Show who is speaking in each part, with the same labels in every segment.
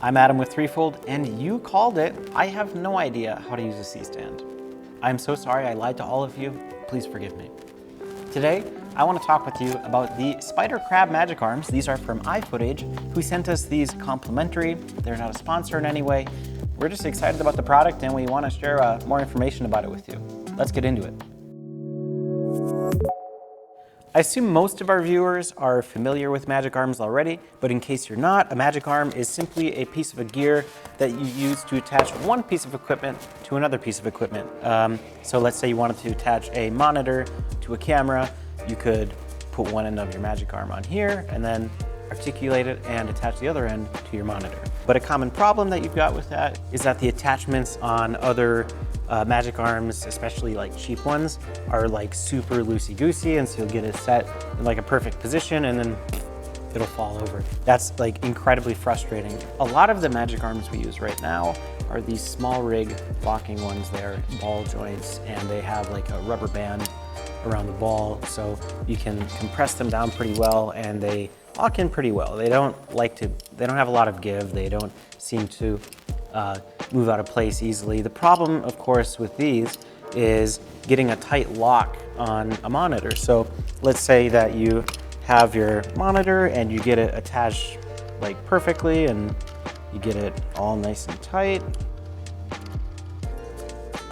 Speaker 1: I'm Adam with Threefold, and you called it. I have no idea how to use a C-stand. I'm so sorry I lied to all of you. Please forgive me. Today, I want to talk with you about the Spider Crab Magic Arms. These are from iFootage, who sent us these complimentary. They're not a sponsor in any way. We're just excited about the product, and we want to share more information about it with you. Let's get into it. I assume most of our viewers are familiar with magic arms already, but in case you're not, a magic arm is simply a piece of gear that you use to attach one piece of equipment to another piece of equipment. So let's say you wanted to attach a monitor to a camera, you could put one end of your magic arm on here and then articulate it and attach the other end to your monitor. But a common problem that you've got with that is that the attachments on other magic arms, especially like cheap ones, are like super loosey-goosey, and so you'll get it set in like a perfect position and then it'll fall over. That's like incredibly frustrating. A lot of the magic arms we use right now are these small rig locking ones. They're ball joints and they have like a rubber band around the ball, so you can compress them down pretty well and they lock in pretty well. They don't have a lot of give. They don't seem to move out of place easily. The problem, of course, with these is getting a tight lock on a monitor. So let's say that you have your monitor and you get it attached like perfectly and you get it all nice and tight.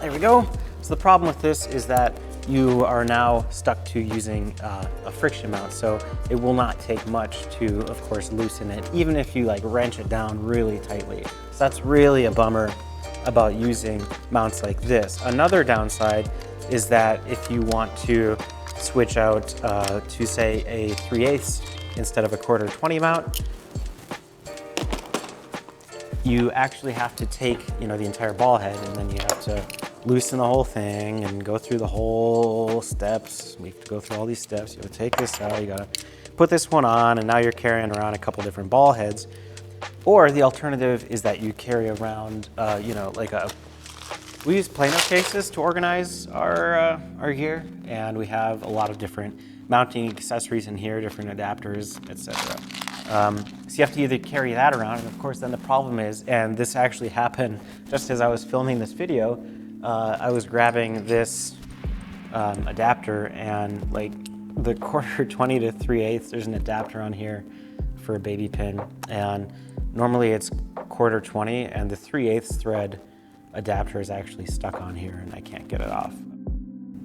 Speaker 1: There we go. So the problem with this is that you are now stuck to using a friction mount, so it will not take much to, of course, loosen it, even if you like wrench it down really tightly. So that's really a bummer about using mounts like this. Another downside is that if you want to switch out to say a 3/8 instead of a 1/4-20 mount, you actually have to take, the entire ball head, and then you have to loosen the whole thing and go through the whole steps. We have to go through all these steps. You gotta take this out, you gotta put this one on, and now you're carrying around a couple different ball heads. Or the alternative is that you carry around, we use Plano cases to organize our gear, and we have a lot of different mounting accessories in here, different adapters, etc. So you have to either carry that around, and of course then the problem is, and this actually happened just as I was filming this video, I was grabbing this adapter, and like the 1/4-20 to 3/8, there's an adapter on here for a baby pin, and normally it's 1/4-20, and the 3/8 thread adapter is actually stuck on here and I can't get it off.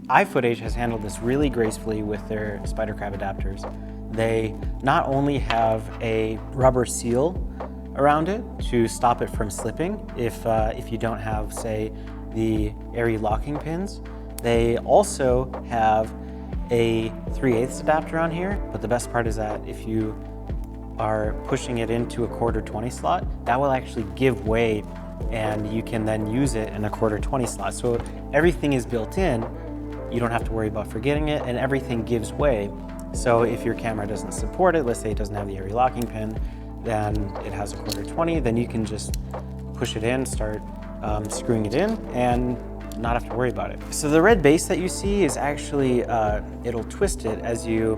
Speaker 1: iFootage has handled this really gracefully with their Spider Crab adapters. They not only have a rubber seal around it to stop it from slipping if you don't have, say, the airy locking pins. They also have a 3/8 adapter on here, but the best part is that if you are pushing it into a 1/4-20 slot, that will actually give way and you can then use it in a 1/4-20 slot. So everything is built in, you don't have to worry about forgetting it, and everything gives way. So if your camera doesn't support it, let's say it doesn't have the airy locking pin, then it has a 1/4-20, then you can just push it in, start screwing it in, and not have to worry about it. So the red base that you see is actually, it'll twist it as you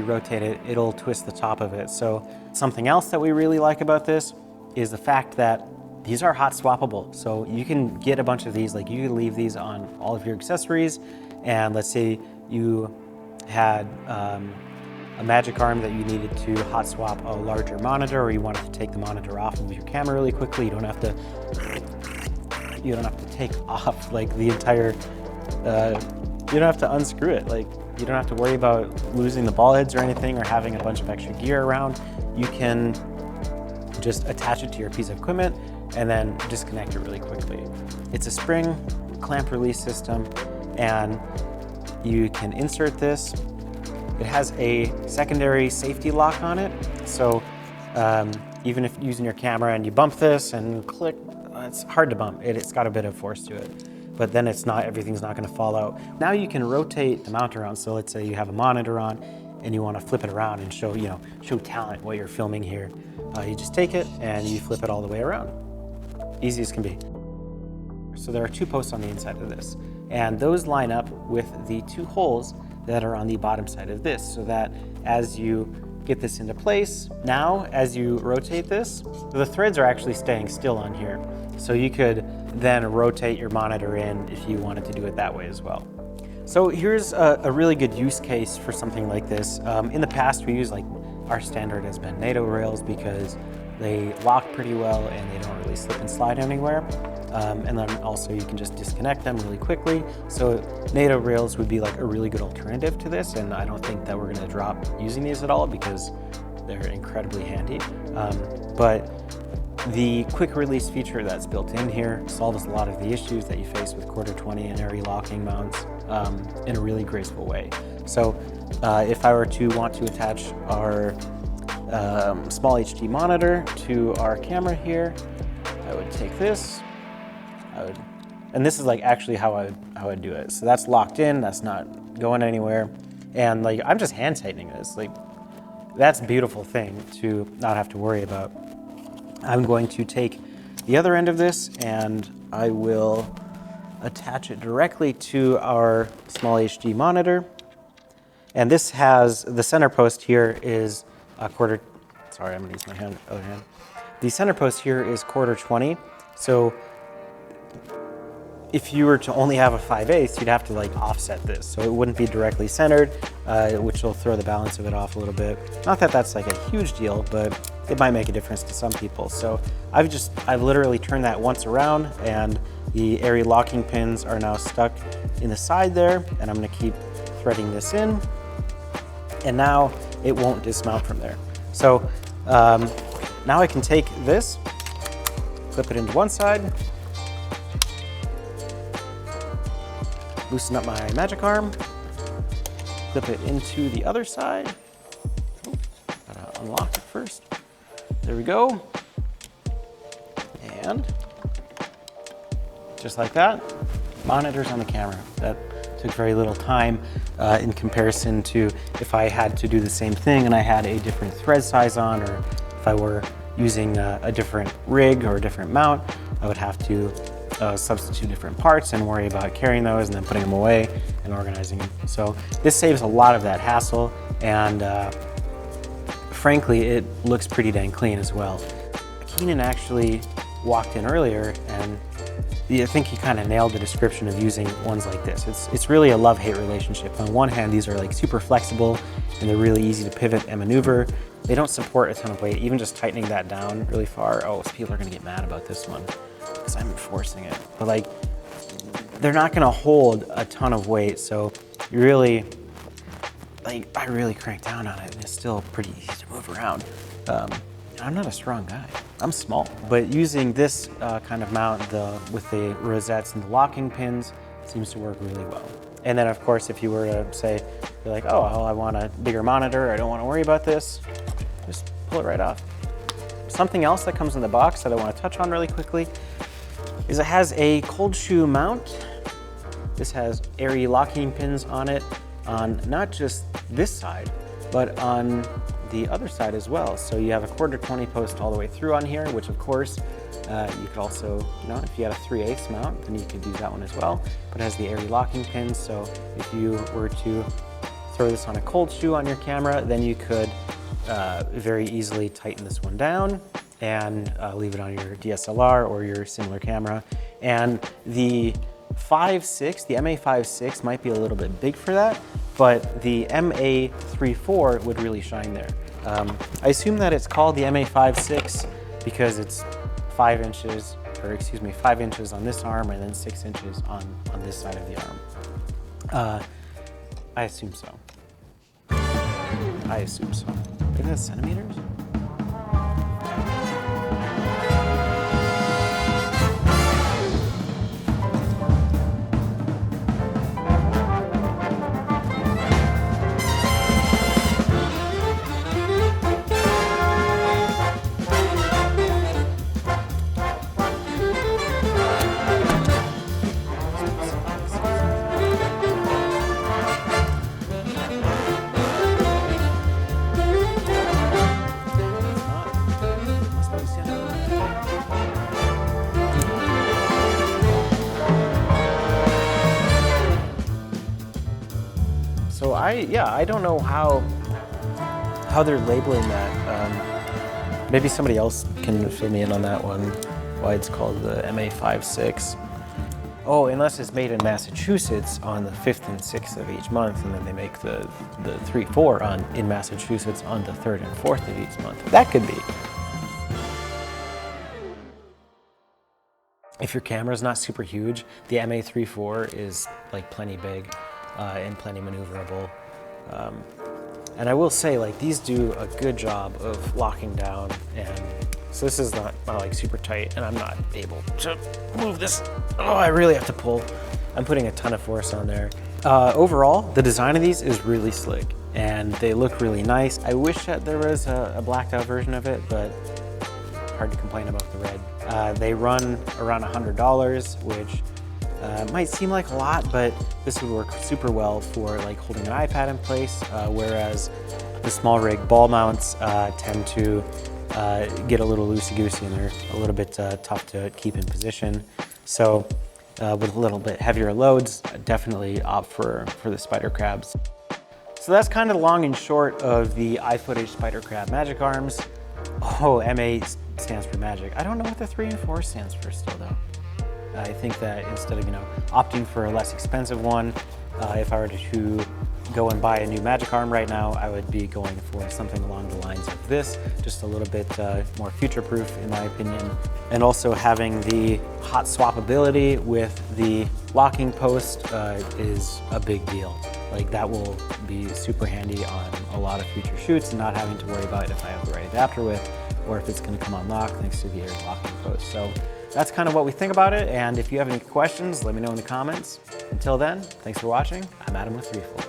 Speaker 1: rotate it, it'll twist the top of it. So something else that we really like about this is the fact that these are hot swappable. So you can get a bunch of these, like you can leave these on all of your accessories, and let's say you had a magic arm that you needed to hot swap a larger monitor, or you wanted to take the monitor off of your camera really quickly. You don't have to take off like the entire, you don't have to unscrew it. Like you don't have to worry about losing the ball heads or anything, or having a bunch of extra gear around. You can just attach it to your piece of equipment and then disconnect it really quickly. It's a spring clamp release system, and you can insert this. It has a secondary safety lock on it, so even if using your camera and you bump this and click, it's hard to bump. It's got a bit of force to it, but then everything's not gonna fall out. Now you can rotate the mount around, so let's say you have a monitor on and you wanna flip it around and show talent while you're filming here. You just take it and you flip it all the way around. Easy as can be. So there are two posts on the inside of this, and those line up with the two holes that are on the bottom side of this, so that as you get this into place. Now, as you rotate this, the threads are actually staying still on here. So you could then rotate your monitor in if you wanted to do it that way as well. So here's a really good use case for something like this. In the past, we used our standard has been NATO rails because they lock pretty well and they don't really slip and slide anywhere. And then also you can just disconnect them really quickly. So NATO rails would be like a really good alternative to this, and I don't think that we're gonna drop using these at all because they're incredibly handy. But the quick release feature that's built in here solves a lot of the issues that you face with quarter 20 and area locking mounts in a really graceful way. So if I were to want to attach our small HD monitor to our camera here, I would take this, and this is actually how I would do it. So that's locked in, that's not going anywhere. And I'm just hand tightening this. That's a beautiful thing to not have to worry about. I'm going to take the other end of this and I will attach it directly to our small HD monitor. And this has, the center post here is a quarter, sorry, I'm gonna use my other hand. The center post here is quarter 20. So if you were to only have a 5/8, you'd have to offset this. So it wouldn't be directly centered, which will throw the balance of it off a little bit. Not that that's a huge deal, but it might make a difference to some people. So I've literally turned that once around and the area locking pins are now stuck in the side there, and I'm gonna keep threading this in, and now it won't dismount from there. So now I can take this, clip it into one side, loosen up my magic arm, clip it into the other side. Gotta unlock it first. There we go. And just like that, monitors on the camera. That took very little time in comparison to if I had to do the same thing and I had a different thread size on, or if I were using a different rig or a different mount, I would have to substitute different parts and worry about carrying those and then putting them away and organizing them. So this saves a lot of that hassle, and frankly, it looks pretty dang clean as well. Keenan actually walked in earlier, and I think he kind of nailed the description of using ones like this. It's really a love-hate relationship. On one hand, these are super flexible and they're really easy to pivot and maneuver. They don't support a ton of weight. Even just tightening that down really far, oh, people are gonna get mad about this one because I'm enforcing it. But they're not gonna hold a ton of weight, so you really, I really crank down on it and it's still pretty easy to move around. I'm not a strong guy, I'm small. But using this kind of mount with the rosettes and the locking pins seems to work really well. And then of course, if you were to say, you're like, oh, well, I want a bigger monitor, I don't want to worry about this, just pull it right off. Something else that comes in the box that I want to touch on really quickly is it has a cold shoe mount. This has area locking pins on it, on not just this side, but on the other side as well. So you have a quarter 20 post all the way through on here, which of course, you could also, if you had a 3/8 mount, then you could use that one as well. But it has the area locking pins, so if you were to throw this on a cold shoe on your camera, then you could very easily tighten this one down and leave it on your DSLR or your similar camera. And the 5.6, the MA5.6 might be a little bit big for that, but the MA3.4 would really shine there. I assume that it's called the MA5.6 because it's 5 inches, or excuse me, 5 inches on this arm and then 6 inches on this side of the arm. I assume so. I assume so. Is that centimeters? So I don't know how how they're labeling that. Maybe somebody else can fill me in on that one, why it's called the MA56. Oh, unless it's made in Massachusetts on the 5th and 6th of each month, and then they make the 3-4 in Massachusetts on the 3rd and 4th of each month. That could be. If your camera's not super huge, the MA34 is like plenty big and plenty maneuverable. And I will say, like, these do a good job of locking down, and so this is not like super tight, and I'm not able to move this. Oh, I really have to pull. I'm putting a ton of force on there. Overall, the design of these is really slick, and they look really nice. I wish that there was a blacked out version of it, but hard to complain about the red. They run around $100, which might seem like a lot, but this would work super well for like holding an iPad in place, whereas the small rig ball mounts tend to get a little loosey-goosey, and they're a little bit tough to keep in position. So with a little bit heavier loads, definitely opt for the spider crabs. So that's kind of the long and short of the iFootage spider crab magic arms. Oh, MA stands for magic. I don't know what the 3 and 4 stands for still though. I think that instead of, opting for a less expensive one, if I were to go and buy a new magic arm right now, I would be going for something along the lines of this, just a little bit more future-proof in my opinion. And also having the hot swappability with the locking post is a big deal. Like, that will be super handy on a lot of future shoots, and not having to worry about if I have the right adapter with, or if it's going to come unlocked thanks to the air locking post. So that's kind of what we think about it, and if you have any questions, let me know in the comments. Until then, thanks for watching. I'm Adam with Threefold.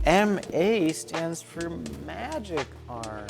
Speaker 1: MA stands for magic arm.